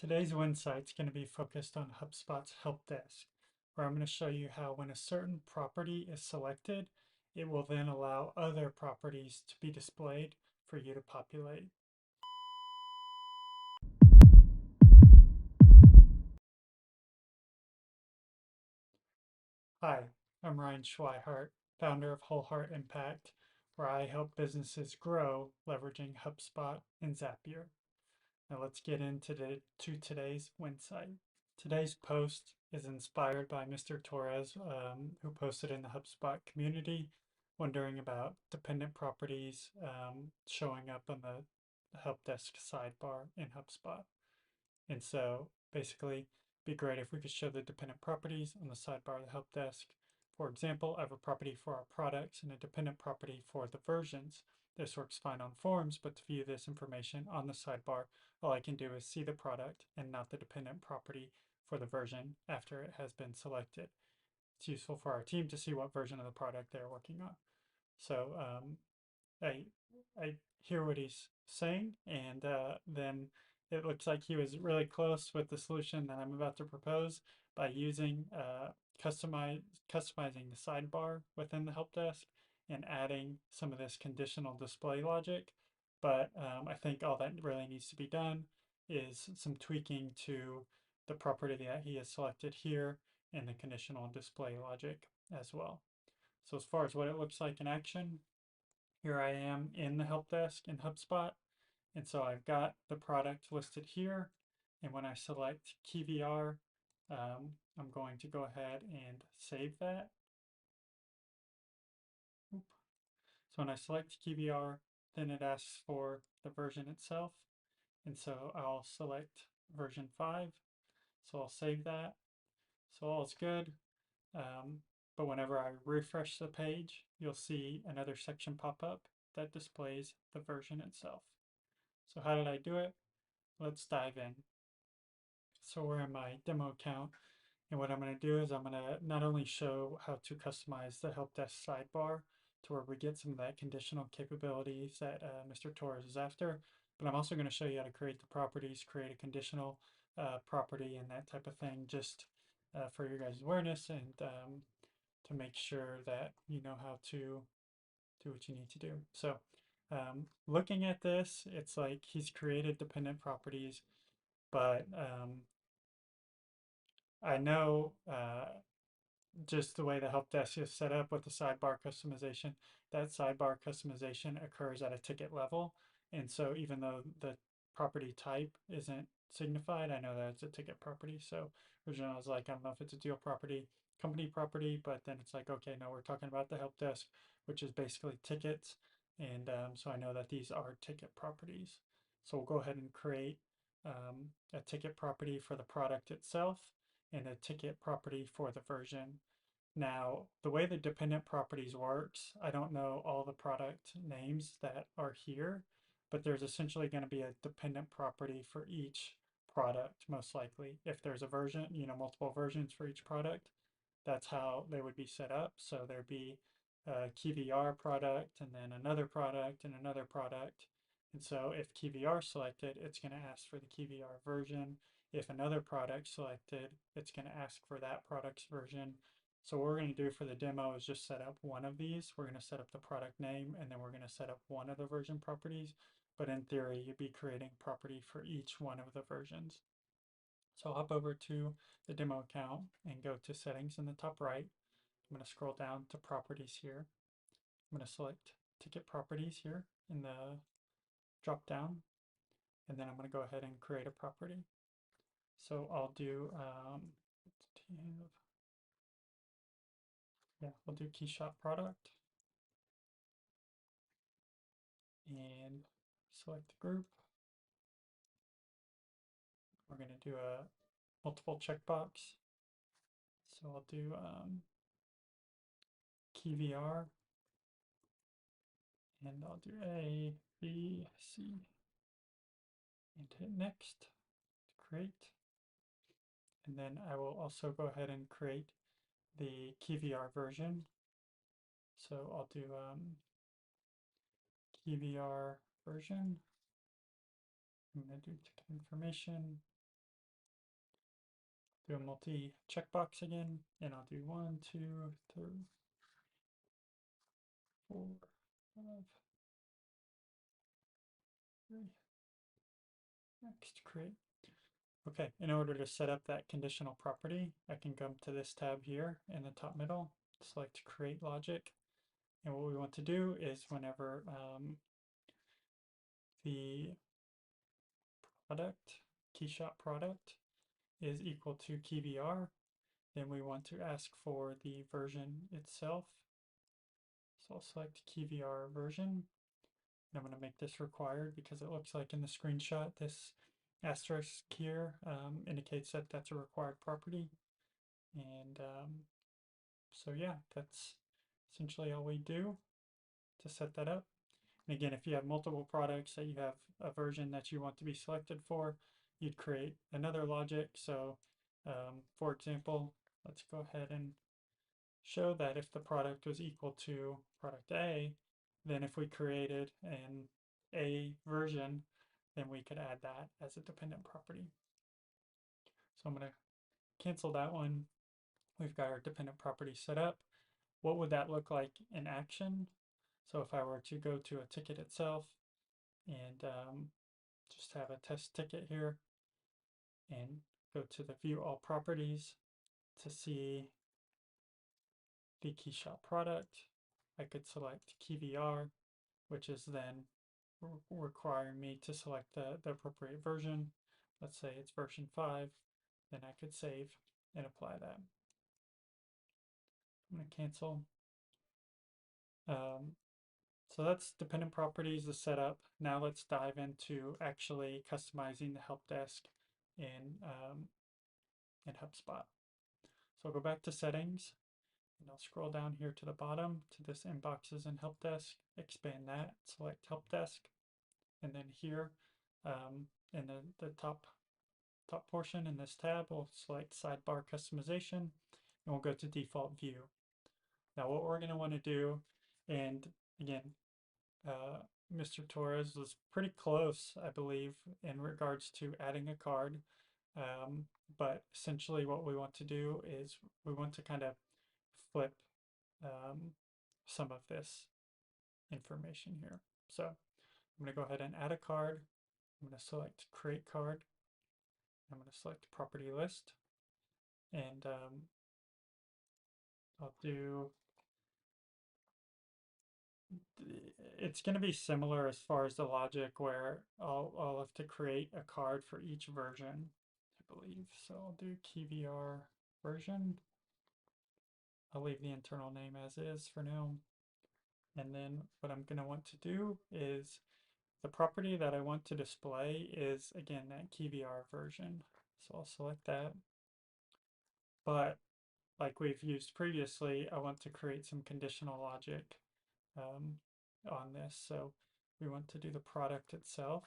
Today's insight is going to be focused on HubSpot's Helpdesk, where I'm going to show you how when a certain property is selected, it will then allow other properties to be displayed for you to populate. Hi, I'm Ryan Schweihart, founder of Whole Heart Impact, where I help businesses grow leveraging HubSpot and Zapier. Now let's get into today's insight. Today's post is inspired by Mr. Torres, who posted in the HubSpot community, wondering about dependent properties showing up on the help desk sidebar in HubSpot. And so basically, it'd be great if we could show the dependent properties on the sidebar of the help desk. For example, I have a property for our products and a dependent property for the versions. This works fine on forms, but to view this information on the sidebar, all I can do is see the product and not the dependent property for the version after it has been selected. It's useful for our team to see what version of the product they're working on. So I I hear what he's saying, and then it looks like he was really close with the solution that I'm about to propose by using customizing the sidebar within the help desk and adding some of this conditional display logic. But I think all that really needs to be done is some tweaking to the property that he has selected here and the conditional display logic as well. So as far as what it looks like in action, here I am in the help desk in HubSpot. And so I've got the product listed here. And when I select KeyVR, I'm going to go ahead and save that. Oop. So when I select KeyVR, then it asks for the version itself. And so I'll select version 5. So I'll save that. So all's good. But whenever I refresh the page, you'll see another section pop up that displays the version itself. So how did I do it? Let's dive in. So we're in my demo account, and what I'm going to do is I'm going to not only show how to customize the help desk sidebar to where we get some of that conditional capabilities that Mr. Torres is after, but I'm also going to show you how to create the properties, create a conditional property and that type of thing, just for your guys' awareness and to make sure that you know how to do what you need to do. So looking at this, it's like he's created dependent properties, but I know just the way the help desk is set up with the sidebar customization, that sidebar customization occurs at a ticket level. And so even though the property type isn't signified, I know that it's a ticket property. So originally I was like, I don't know if it's a deal property, company property, but then it's like, okay, no, we're talking about the help desk, which is basically tickets. And so I know that these are ticket properties. So we'll go ahead and create a ticket property for the product itself and a ticket property for the version. Now, the way the dependent properties works, I don't know all the product names that are here, but there's essentially going to be a dependent property for each product, most likely. If there's a version, multiple versions for each product, that's how they would be set up. So there'd be a KeyVR product and then another product and another product. And so if KeyVR selected, it's going to ask for the KeyVR version. If another product selected, it's going to ask for that product's version. So what we're going to do for the demo is just set up one of these. We're going to set up the product name and then we're going to set up one of the version properties. But in theory, you'd be creating property for each one of the versions. So I'll hop over to the demo account and go to settings in the top right. I'm going to scroll down to properties here. I'm going to select ticket properties here in the drop down. And then I'm going to go ahead and create a property. So I'll do, I'll do key shop product and select the group. We're going to do a multiple checkbox. So I'll do KeyVR and I'll do A, B, C and hit next to create. And then I will also go ahead and create the KeyVR version. So I'll do KeyVR version. I'm going to do ticket information do a multi checkbox again, and I'll do 1, 2, 3, 4, 5, 3. Next, create. Okay, in order to set up that conditional property, I can come to this tab here in the top middle, select create logic. And what we want to do is whenever the product, keyshot product, is equal to keyVR, then we want to ask for the version itself. So I'll select keyVR version. And I'm going to make this required because it looks like in the screenshot this asterisk here indicates that that's a required property. And so yeah, that's essentially all we do to set that up. And again, if you have multiple products that you have a version that you want to be selected for, you'd create another logic. So for example, let's go ahead and show that if the product was equal to product A, then if we created an A version, then we could add that as a dependent property. So I'm going to cancel that one. We've got our dependent property set up. What would that look like in action? So if I were to go to a ticket itself and just have a test ticket here and go to the view all properties to see the keyshot product, I could select keyVR, which is then requiring me to select the appropriate version. Let's say it's version 5, then I could save and apply that. I'm going to cancel. So that's dependent properties, the setup. Now let's dive into actually customizing the help desk in HubSpot. So I'll go back to settings and I'll scroll down here to the bottom to this inboxes and help desk, expand that, select help desk, and then here in the top portion in this tab, we'll select sidebar customization and we'll go to default view. Now what we're going to want to do, and again, Mr. Torres was pretty close, I believe, in regards to adding a card. But essentially what we want to do is we want to kind of flip some of this information here. So I'm going to go ahead and add a card. I'm going to select create card. I'm going to select property list. And I'll do, it's going to be similar as far as the logic where I'll have to create a card for each version, I believe. So I'll do keyVR version. I'll leave the internal name as is for now. And then what I'm going to want to do is the property that I want to display is, again, that keyVR version. So I'll select that. But like we've used previously, I want to create some conditional logic on this. So we want to do the product itself.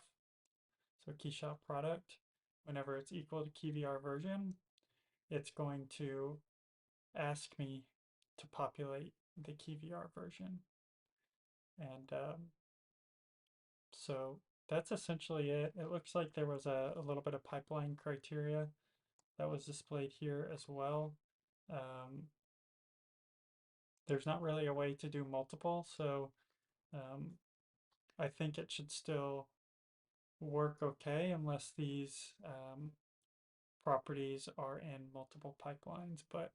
So keyshot product, whenever it's equal to keyVR version, it's going to ask me to populate the keyVR version. And so that's essentially it. It looks like there was a little bit of pipeline criteria that was displayed here as well. There's not really a way to do multiple, so I think it should still work okay unless these properties are in multiple pipelines, but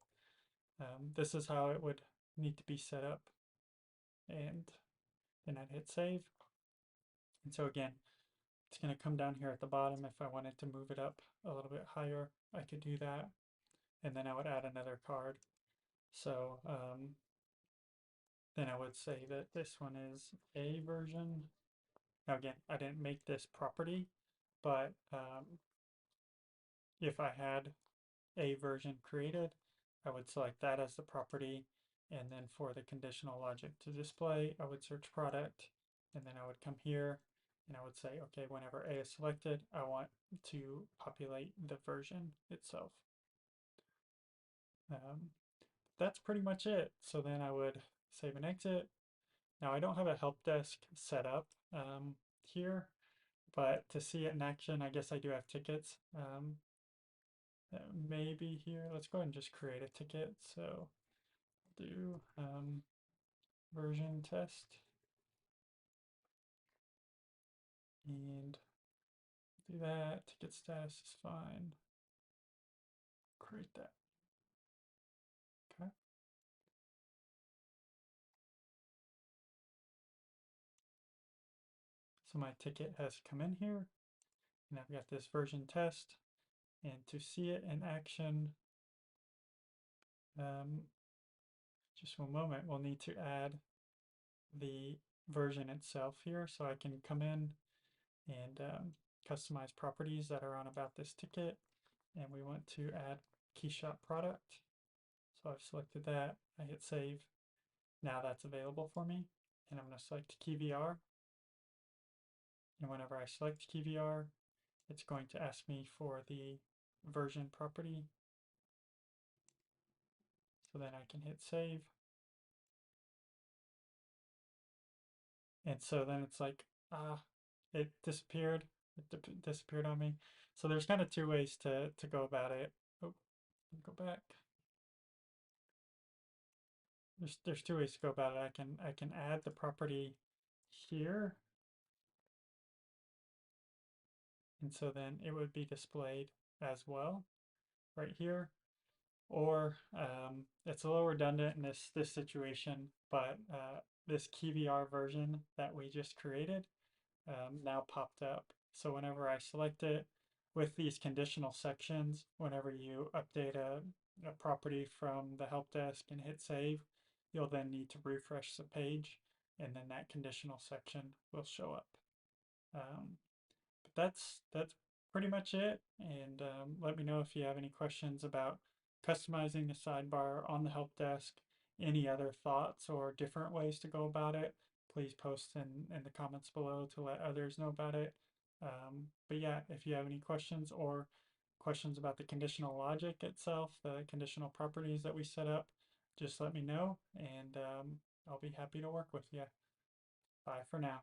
this is how it would need to be set up. And then I'd hit save. And so again, it's going to come down here at the bottom. If I wanted to move it up a little bit higher, I could do that. And then I would add another card. So then I would say that this one is A version. Now again, I didn't make this property, but if I had a version created, I would select that as the property. And then for the conditional logic to display, I would search product, and then I would come here and I would say, okay, whenever A is selected, I want to populate the version itself. That's pretty much it. So then I would save and exit. Now I don't have a help desk set up here, but to see it in action, I guess I do have tickets. that may be here. Let's go ahead and just create a ticket. So do version test and do that. Ticket status is fine. Create that. Okay. So my ticket has come in here, and I've got this version test. And to see it in action, just one moment, we'll need to add the version itself here. So I can come in and customize properties that are on about this ticket. And we want to add key shop product. So I've selected that. I hit save. Now that's available for me. And I'm going to select key VR. And whenever I select key VR, it's going to ask me for the version property. So then I can hit save. And so then it's like, it disappeared. It disappeared on me. So there's kind of two ways to go about it. Oh, go back. There's two ways to go about it. I can add the property here. And so then it would be displayed as well right here. Or it's a little redundant in this situation, but this KeyVR version that we just created now popped up. So whenever I select it with these conditional sections, whenever you update a property from the help desk and hit save, you'll then need to refresh the page, and then that conditional section will show up. But that's pretty much it. And let me know if you have any questions about customizing the sidebar on the help desk, any other thoughts or different ways to go about it. Please post in the comments below to let others know about it. But yeah, if you have any questions or questions about the conditional logic itself, the conditional properties that we set up, just let me know, and I'll be happy to work with you. Bye for now.